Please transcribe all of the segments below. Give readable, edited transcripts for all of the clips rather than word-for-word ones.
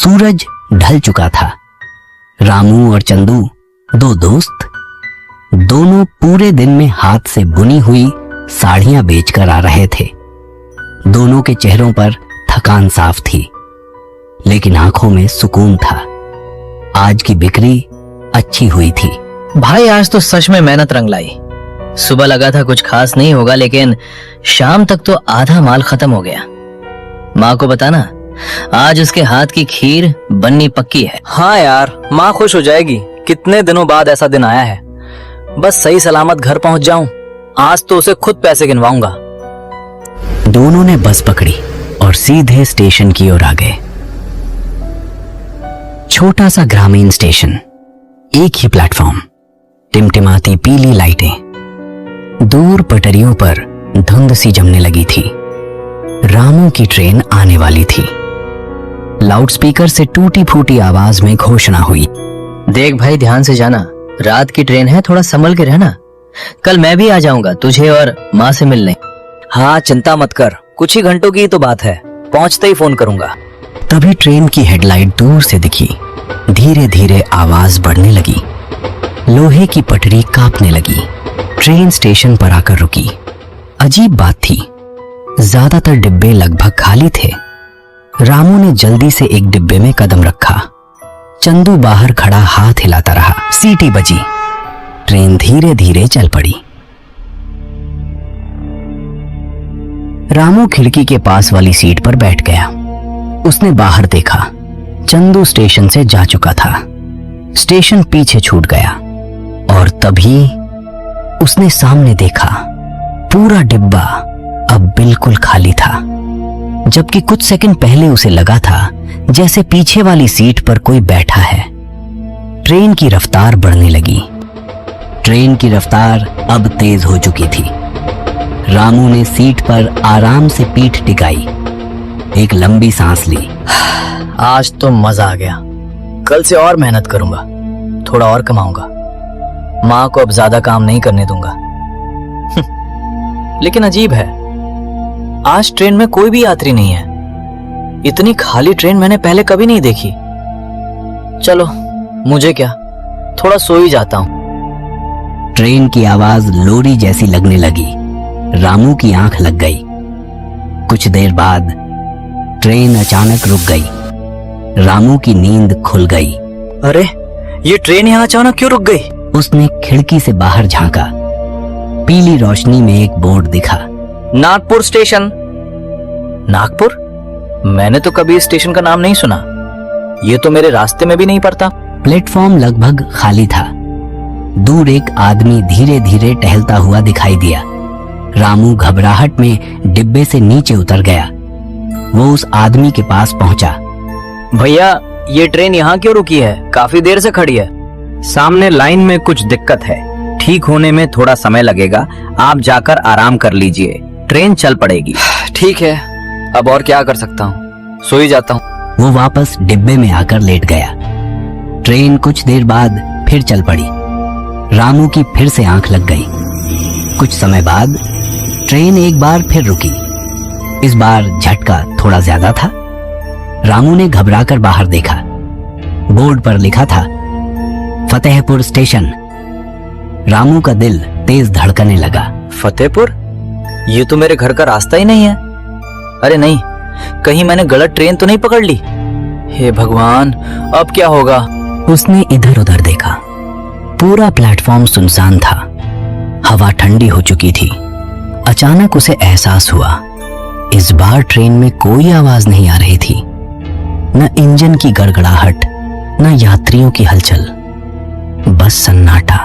सूरज ढल चुका था। रामू और चंदू, दो दोस्त, दोनों पूरे दिन में हाथ से बुनी हुई साड़ियां बेचकर आ रहे थे। दोनों के चेहरों पर थकान साफ थी, लेकिन आंखों में सुकून था। आज की बिक्री अच्छी हुई थी। भाई आज तो सच में मेहनत रंग लाई। सुबह लगा था कुछ खास नहीं होगा, लेकिन शाम तक तो आधा माल खत्म हो गया। माँ को बताना, आज उसके हाथ की खीर बननी पक्की है। हाँ यार, माँ खुश हो जाएगी। कितने दिनों बाद ऐसा दिन आया है। बस सही सलामत घर पहुंच जाऊं। आज तो उसे खुद पैसे गिनवाऊंगा। दोनों ने बस पकड़ी और सीधे स्टेशन की ओर आ गए। छोटा सा ग्रामीण स्टेशन, एक ही प्लेटफॉर्म, टिमटिमाती पीली लाइटें। दूर पटरियों पर धुंध सी जमने लगी थी। रामू की ट्रेन आने वाली थी। लाउडस्पीकर से टूटी फूटी आवाज में घोषणा हुई, देख भाई, ध्यान से जाना, रात की ट्रेन है, थोड़ा संभल के रहना। कल मैं भी आ जाऊंगा तुझे और माँ से मिलने। हाँ, चिंता मत कर, कुछ ही घंटों की तो बात है, पहुंचते ही फोन करूंगा। तभी ट्रेन की हेडलाइट दूर से दिखी। धीरे धीरे आवाज बढ़ने लगी। लोहे की पटरी कांपने लगी। ट्रेन स्टेशन पर आकर रुकी। अजीब बात थी, ज्यादातर डिब्बे लगभग खाली थे। रामू ने जल्दी से एक डिब्बे में कदम रखा। चंदू बाहर खड़ा हाथ हिलाता रहा। सीटी बजी। ट्रेन धीरे धीरे चल पड़ी। रामू खिड़की के पास वाली सीट पर बैठ गया। उसने बाहर देखा। चंदू स्टेशन से जा चुका था। स्टेशन पीछे छूट गया और तभी उसने सामने देखा। पूरा डिब्बा अब बिल्कुल खाली था, जबकि कुछ सेकंड पहले उसे लगा था जैसे पीछे वाली सीट पर कोई बैठा है। ट्रेन की रफ्तार बढ़ने लगी। ट्रेन की रफ्तार अब तेज हो चुकी थी। रामू ने सीट पर आराम से पीठ टिकाई, एक लंबी सांस ली। आज तो मजा आ गया। कल से और मेहनत करूंगा, थोड़ा और कमाऊंगा। माँ को अब ज्यादा काम नहीं करने दूंगा। लेकिन अजीब है, आज ट्रेन में कोई भी यात्री नहीं है। इतनी खाली ट्रेन मैंने पहले कभी नहीं देखी। चलो, मुझे क्या, थोड़ा सो ही जाता हूं। ट्रेन की आवाज लोरी जैसी लगने लगी। रामू की आंख लग गई। कुछ देर बाद ट्रेन अचानक रुक गई। रामू की नींद खुल गई। अरे, ये ट्रेन यहाँ अचानक क्यों रुक गई? उसने खिड़की से बाहर झांका। पीली रोशनी में एक बोर्ड दिखा, नागपुर स्टेशन। नागपुर? मैंने तो कभी इस स्टेशन का नाम नहीं सुना। ये तो मेरे रास्ते में भी नहीं पड़ता। प्लेटफॉर्म लगभग खाली था। दूर एक आदमी धीरे धीरे टहलता हुआ दिखाई दिया। रामू घबराहट में डिब्बे से नीचे उतर गया। वो उस आदमी के पास पहुंचा। भैया, ये ट्रेन यहाँ क्यों रुकी है? काफी देर से खड़ी है। सामने लाइन में कुछ दिक्कत है, ठीक होने में थोड़ा समय लगेगा। आप जाकर आराम कर लीजिए, ट्रेन चल पड़ेगी। ठीक है, अब और क्या कर सकता हूँ, सो ही जाता हूँ। वो वापस डिब्बे में आकर लेट गया। ट्रेन कुछ देर बाद फिर चल पड़ी। रामू की फिर से आंख लग गई। कुछ समय बाद ट्रेन एक बार फिर रुकी। इस बार झटका थोड़ा ज्यादा था। रामू ने घबराकर बाहर देखा। बोर्ड पर लिखा था, फतेहपुर स्टेशन। रामू का दिल तेज धड़कने लगा। फतेहपुर? ये तो मेरे घर का रास्ता ही नहीं है। अरे नहीं, कहीं मैंने गलत ट्रेन तो नहीं पकड़ ली? हे भगवान, अब क्या होगा? उसने इधर उधर देखा। पूरा प्लेटफॉर्म सुनसान था। हवा ठंडी हो चुकी थी। अचानक उसे एहसास हुआ, इस बार ट्रेन में कोई आवाज नहीं आ रही थी। न इंजन की गड़गड़ाहट, न यात्रियों की हलचल, बस सन्नाटा।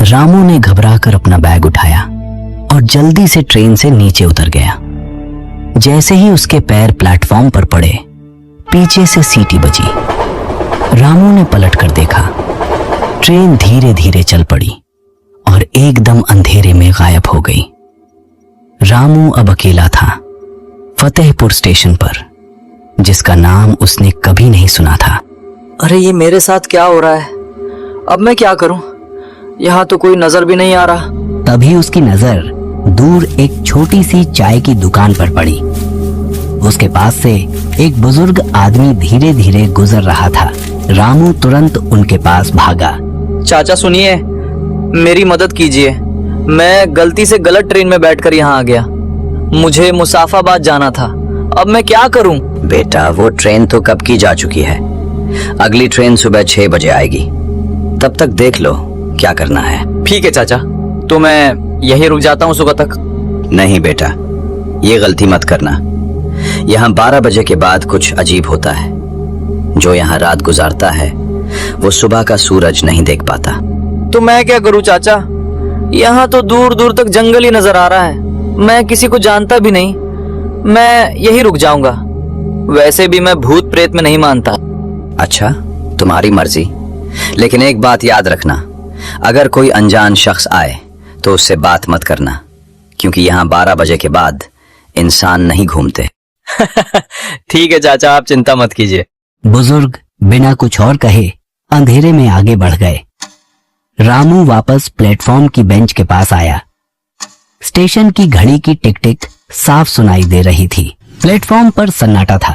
रामू ने घबराकर अपना बैग उठाया और जल्दी से ट्रेन से नीचे उतर गया। जैसे ही उसके पैर प्लेटफॉर्म पर पड़े, पीछे से सीटी बजी। रामू ने पलटकर देखा। ट्रेन धीरे धीरे चल पड़ी और एकदम अंधेरे में गायब हो गई। रामू अब अकेला था, फतेहपुर स्टेशन पर, जिसका नाम उसने कभी नहीं सुना था। अरे, ये मेरे साथ क्या हो रहा है? अब मैं क्या करूं? यहाँ तो कोई नजर भी नहीं आ रहा। तभी उसकी नजर दूर एक छोटी सी चाय की दुकान पर पड़ी। वो उसके पास से एक बुजुर्ग आदमी धीरे धीरे गुजर रहा था। रामू तुरंत उनके पास भागा। चाचा सुनिए, मेरी मदद कीजिए। मैं गलती से गलत ट्रेन में बैठकर यहाँ आ गया। मुझे मुसाफाबाद जाना था। अब मैं क्या करूं? बेटा, वो ट्रेन तो कब की जा चुकी है। अगली ट्रेन सुबह 6 बजे आएगी। तब तक देख लो क्या करना है। ठीक है चाचा, तो मैं यहीं रुक जाता हूँ सुबह तक। नहीं बेटा, ये गलती मत करना। यहाँ 12 बजे के बाद कुछ अजीब होता है। जो यहाँ रात गुजारता है वो सुबह का सूरज नहीं देख पाता। तो मैं क्या करूं चाचा? यहाँ तो दूर दूर तक जंगल ही नजर आ रहा है। मैं किसी को जानता भी नहीं। मैं यहीं रुक जाऊंगा। वैसे भी मैं भूत प्रेत में नहीं मानता। अच्छा, तुम्हारी मर्जी। लेकिन एक बात याद रखना, अगर कोई अनजान शख्स आए तो उससे बात मत करना, क्योंकि यहाँ 12 बजे के बाद इंसान नहीं घूमते। ठीक है चाचा, आप चिंता मत कीजिए। बुजुर्ग बिना कुछ और कहे अंधेरे में आगे बढ़ गए। रामू वापस प्लेटफॉर्म की बेंच के पास आया। स्टेशन की घड़ी की टिक टिक साफ सुनाई दे रही थी। प्लेटफॉर्म पर सन्नाटा था।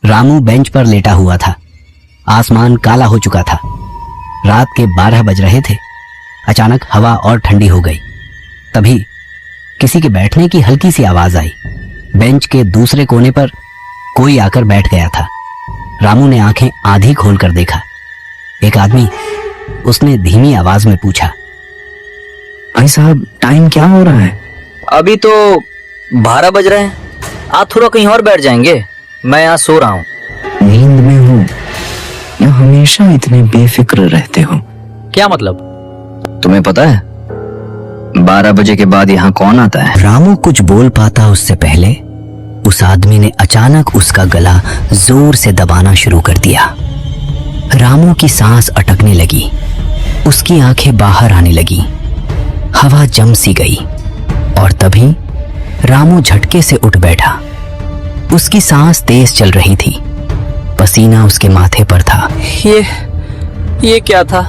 रामू बेंच पर लेटा हुआ था। आसमान काला हो चुका था। रात के 12 बज रहे थे। अचानक हवा और ठंडी हो गई। तभी किसी के बैठने की हल्की सी आवाज आई। बेंच के दूसरे कोने पर कोई आकर बैठ गया था। रामू ने आंखें आधी खोलकर देखा। एक आदमी। उसने धीमी आवाज में पूछा, भाई साहब, टाइम क्या हो रहा है? अभी तो 12 बज रहे हैं। आप थोड़ा कहीं और बैठ जाएंगे? मैं यहाँ सो रहा हूँ। नींद में हो या हमेशा इतने बेफिक्र रहते हो? क्या मतलब? तुम्हें पता है 12 बजे के बाद यहाँ कौन आता है? रामू कुछ बोल पाता उससे पहले उस आदमी ने अचानक उसका गला जोर से दबाना शुरू कर दिया। रामू की सांस अटकने लगी। उसकी आंखें बाहर आने लगी। हवा जम सी गई और तभी रामू झटके से उठ बैठा। उसकी सांस तेज चल रही थी। पसीना उसके माथे पर था। ये क्या था?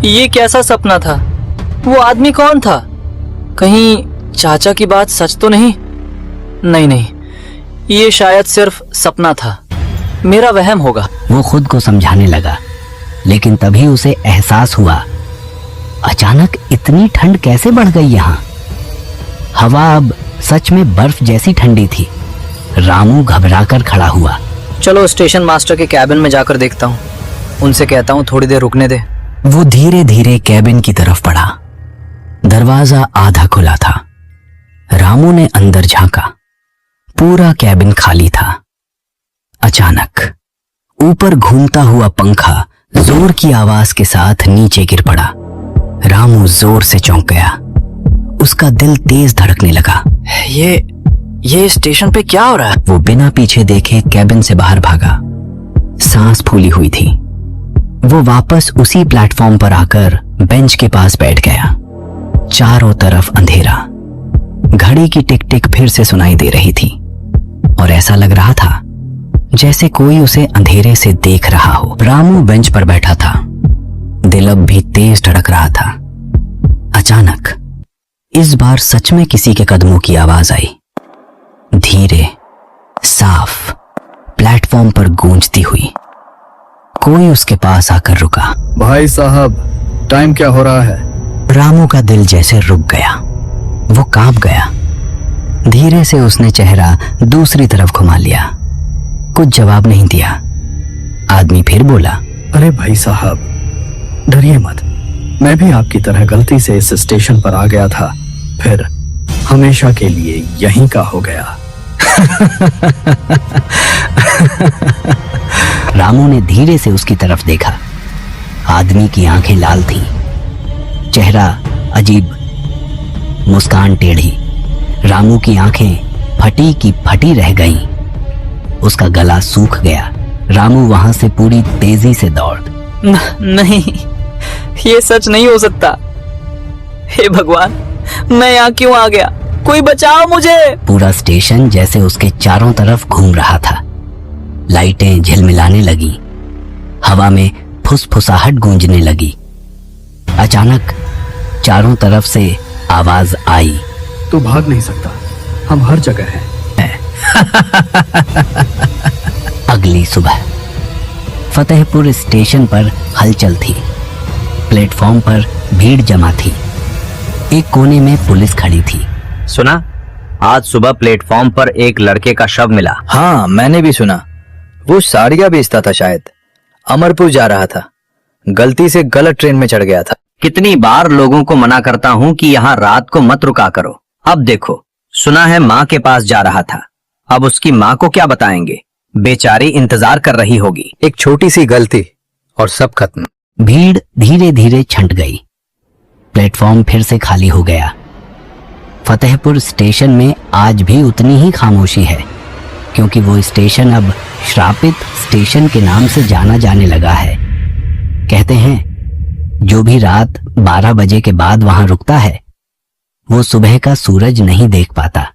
ये कैसा सपना था? वो आदमी कौन था? कहीं चाचा की बात सच तो नहीं? नहीं, ये शायद सिर्फ सपना था। मेरा वहम होगा। वो खुद को समझाने लगा, लेकिन तभी उसे एहसास हुआ, अचानक इतनी ठंड कैसे बढ़ गई यहाँ? हवा अब सच में बर्फ जैसी ठंडी थी। रामू घबराकर खड़ा हुआ। चलो स्टेशन मास्टर के कैबिन में जाकर देखता हूँ। उनसे कहता हूँ थोड़ी देर रुकने दे। वो धीरे धीरे कैबिन की तरफ बढ़ा। दरवाजा आधा खुला था। रामू ने अंदर झांका। पूरा कैबिन खाली था। अचानक ऊपर घूमता हुआ पंखा जोर की आवाज के साथ नीचे गिर पड़ा। रामू जोर से चौंक गया। उसका दिल तेज धड़कने लगा। ये स्टेशन पे क्या हो रहा है? वो बिना पीछे देखे कैबिन से बाहर भागा। सांस फूली हुई थी। वो वापस उसी प्लेटफॉर्म पर आकर बेंच के पास बैठ गया। चारों तरफ अंधेरा। घड़ी की टिक टिक फिर से सुनाई दे रही थी और ऐसा लग रहा था जैसे कोई उसे अंधेरे से देख रहा हो। रामू बेंच पर बैठा था। दिल अब भी तेज धड़क रहा था। अचानक इस बार सच में किसी के कदमों की आवाज आई, धीरे, साफ, प्लेटफॉर्म पर गूंजती हुई। कोई उसके पास आकर रुका। भाई साहब, टाइम क्या हो रहा है? रामू का दिल जैसे रुक गया। वो कांप गया। धीरे से उसने चेहरा दूसरी तरफ घुमा लिया। कुछ जवाब नहीं दिया। आदमी फिर बोला, अरे भाई साहब, डरिए मत। मैं भी आपकी तरह गलती से इस स्टेशन पर आ गया था, फिर हमेशा के लिए यहीं का हो गया। रामू ने धीरे से उसकी तरफ देखा। आदमी की आंखें लाल थीं, चेहरा अजीब, मुस्कान टेढ़ी। रामू की आंखें फटी की फटी रह गईं। उसका गला सूख गया। रामू वहां से पूरी तेजी से दौड़। नहीं, ये सच नहीं हो सकता। हे भगवान, मैं यहाँ क्यों आ गया? कोई बचाओ मुझे। पूरा स्टेशन जैसे उसके चारों तरफ घूम रहा था। लाइटें झिलमिलाने लगी। हवा में फुसफुसाहट गूंजने लगी। अचानक चारों तरफ से आवाज आई, तू भाग नहीं सकता, हम हर जगह हैं। अगली सुबह फतेहपुर स्टेशन पर हलचल थी। प्लेटफॉर्म पर भीड़ जमा थी। एक कोने में पुलिस खड़ी थी। सुना, आज सुबह प्लेटफॉर्म पर एक लड़के का शव मिला। हाँ, मैंने भी सुना। वो साड़ियाँ बेचता था, शायद अमरपुर जा रहा था। गलती से गलत ट्रेन में चढ़ गया था। कितनी बार लोगों को मना करता हूँ कि यहाँ रात को मत रुका करो। अब देखो, सुना है माँ के पास जा रहा था। अब उसकी माँ को क्या बताएंगे? बेचारी इंतजार कर रही होगी। एक छोटी सी गलती और सब खत्म। भीड़ धीरे धीरे छंट गई। प्लेटफॉर्म फिर से खाली हो गया। फतेहपुर स्टेशन में आज भी उतनी ही खामोशी है, क्योंकि वो स्टेशन अब श्रापित स्टेशन के नाम से जाना जाने लगा है। कहते हैं जो भी रात 12 बजे के बाद वहां रुकता है वो सुबह का सूरज नहीं देख पाता।